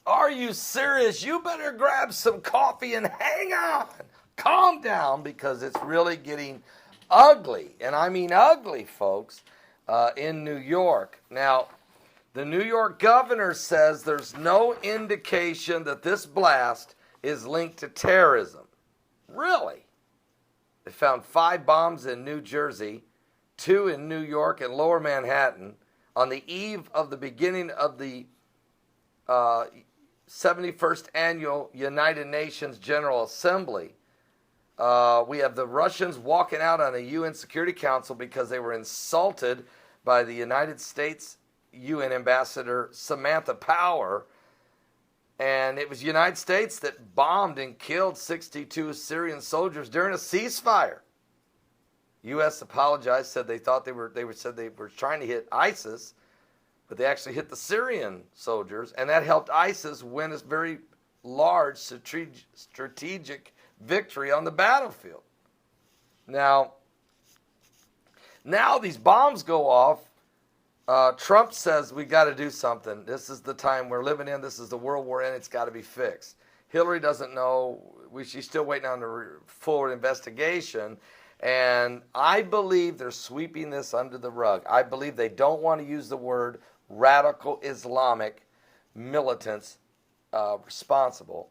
Are you serious? You better grab some coffee and hang on. Calm down, because it's really getting ugly. And I mean ugly, folks, in New York. Now, the New York governor says there's no indication that this blast is linked to terrorism. Really? They found 5 bombs in New Jersey, 2 in New York and Lower Manhattan on the eve of the beginning of the 71st Annual United Nations General Assembly. We have the Russians walking out on a UN Security Council because they were insulted by the United States UN Ambassador Samantha Power. And it was the United States that bombed and killed 62 Syrian soldiers during a ceasefire. U.S. apologized, said they thought they were trying to hit ISIS, but they actually hit the Syrian soldiers, and that helped ISIS win a very large strategic victory on the battlefield. Now these bombs go off. Trump says we got to do something. This is the time we're living in. This is the world we're in. It's got to be fixed. Hillary doesn't know. She's still waiting on the full investigation. And I believe they're sweeping this under the rug. I believe they don't want to use the word radical Islamic militants responsible.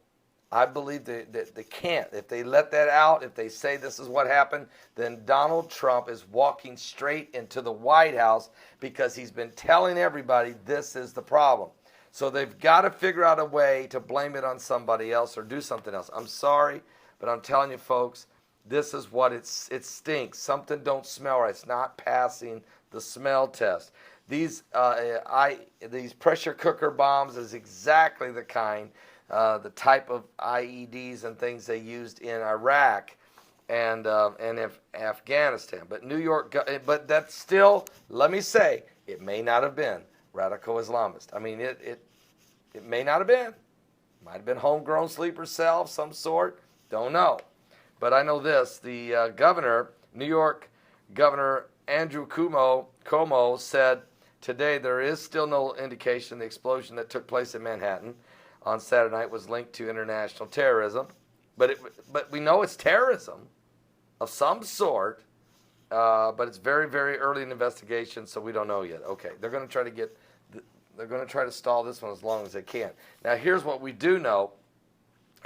I believe that they can't. If they let that out, if they say this is what happened, then Donald Trump is walking straight into the White House because he's been telling everybody this is the problem. So they've got to figure out a way to blame it on somebody else or do something else. I'm sorry, but I'm telling you, folks, this is what it stinks. Something don't smell right. It's not passing the smell test. These pressure cooker bombs is exactly the kind, the type of IEDs and things they used in Iraq and Afghanistan. But New York, but that's still, let me say, it may not have been radical Islamist. I mean, it may not have been. Might have been homegrown sleeper cell of some sort. Don't know. But I know this, the governor, New York Governor Andrew Cuomo said today there is still no indication the explosion that took place in Manhattan on Saturday night was linked to international terrorism. But we know it's terrorism of some sort, but it's very, very early in the investigation, so we don't know yet. Okay, they're going to try to stall this one as long as they can. Now, here's what we do know,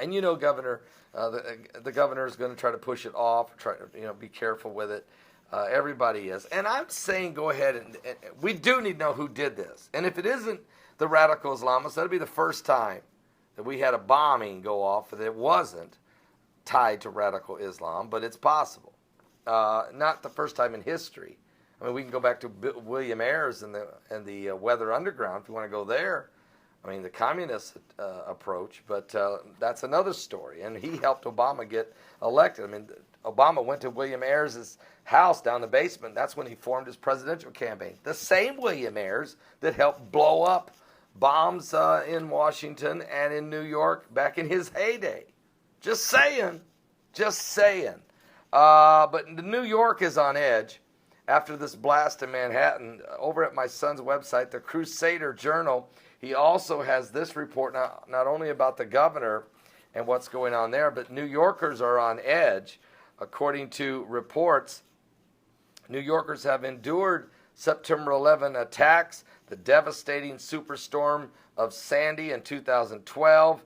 and you know, Governor, the governor is going to try to push it off, try to be careful with it. Everybody is. And I'm saying go ahead and we do need to know who did this. And if it isn't the radical Islamists, that'll be the first time that we had a bombing go off that wasn't tied to radical Islam, but it's possible. Not the first time in history. I mean, we can go back to William Ayers and the Weather Underground if you want to go there. I mean, the communist approach, but that's another story. And he helped Obama get elected. I mean, Obama went to William Ayers' house down the basement. That's when he formed his presidential campaign. The same William Ayers that helped blow up bombs in Washington and in New York back in his heyday. Just saying. Just saying. But New York is on edge after this blast in Manhattan. Over at my son's website, the Crusader Journal, he also has this report not only about the governor and what's going on there, but New Yorkers are on edge. According to reports, New Yorkers have endured September 11 attacks, the devastating superstorm of Sandy in 2012,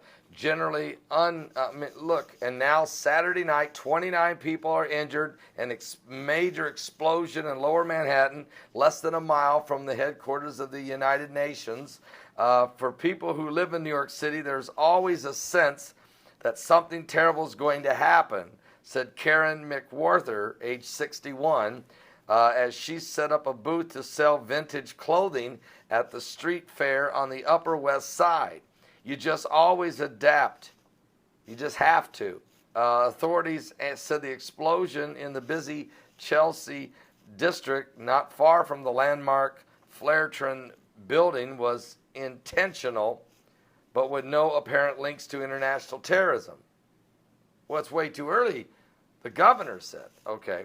and now Saturday night, 29 people are injured, and major explosion in Lower Manhattan, less than a mile from the headquarters of the United Nations. For people who live in New York City, there's always a sense that something terrible is going to happen, said Karen McWarther, age 61, as she set up a booth to sell vintage clothing at the street fair on the Upper West Side. You just always adapt. You just have to. Authorities said the explosion in the busy Chelsea district, not far from the landmark Flairton building, was intentional, but with no apparent links to international terrorism. Well, it's way too early, the governor said. Okay.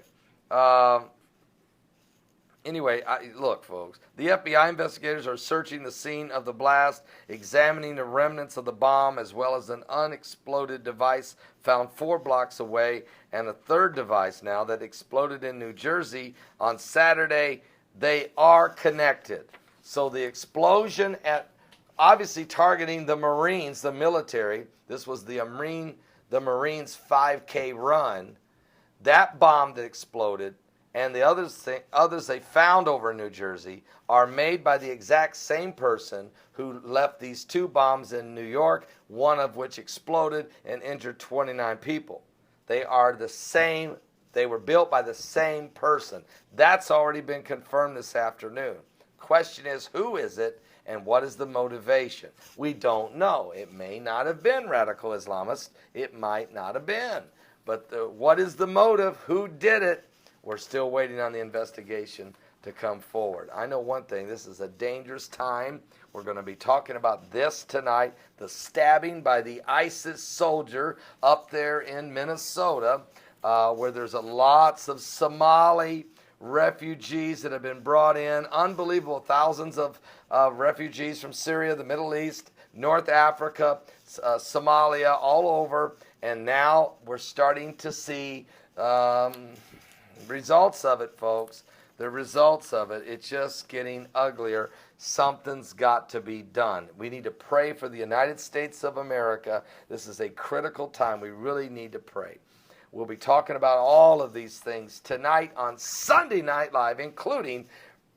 Anyway, look, folks, the FBI investigators are searching the scene of the blast, examining the remnants of the bomb, as well as an unexploded device found 4 blocks away, and a third device now that exploded in New Jersey on Saturday. They are connected. So the explosion at, obviously targeting the Marines, the military. This was the Marines 5K run. That bomb that exploded and the others they found over in New Jersey are made by the exact same person who left these 2 bombs in New York, one of which exploded and injured 29 people. They are the same. They were built by the same person. That's already been confirmed this afternoon. Question is, who is it and what is the motivation? We don't know. It may not have been radical Islamists. It might not have been. But what is the motive? Who did it? We're still waiting on the investigation to come forward. I know one thing. This is a dangerous time. We're going to be talking about this tonight, the stabbing by the ISIS soldier up there in Minnesota, where there's lots of Somali refugees that have been brought in. Unbelievable. Thousands of refugees from Syria, the Middle East, North Africa, Somalia, all over. And now we're starting to see results of it, folks. The results of it. It's just getting uglier. Something's got to be done. We need to pray for the United States of America. This is a critical time. We really need to pray. We'll be talking about all of these things tonight on Sunday Night Live, including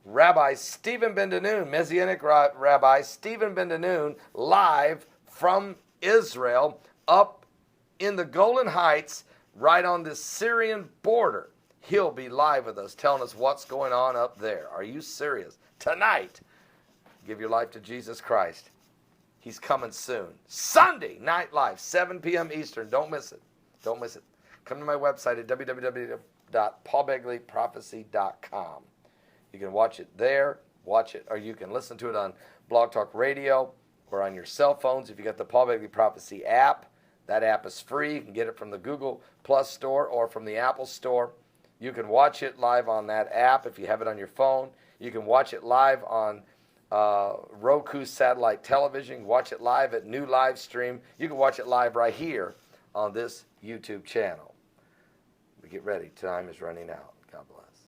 Rabbi Stephen Ben-Danoon, Messianic Rabbi Stephen Ben-Danoon, live from Israel up in the Golan Heights, right on the Syrian border. He'll be live with us, telling us what's going on up there. Are you serious? Tonight, give your life to Jesus Christ. He's coming soon. Sunday Night Live, 7 p.m. Eastern. Don't miss it. Don't miss it. Come to my website at www.paulbegleyprophecy.com. You can watch it there, or you can listen to it on Blog Talk Radio or on your cell phones if you got the Paul Begley Prophecy app. That app is free. You can get it from the Google Plus store or from the Apple store. You can watch it live on that app if you have it on your phone. You can watch it live on Roku satellite television. You can watch it live at New Live Stream. You can watch it live right here on this YouTube channel. Get ready. Time is running out.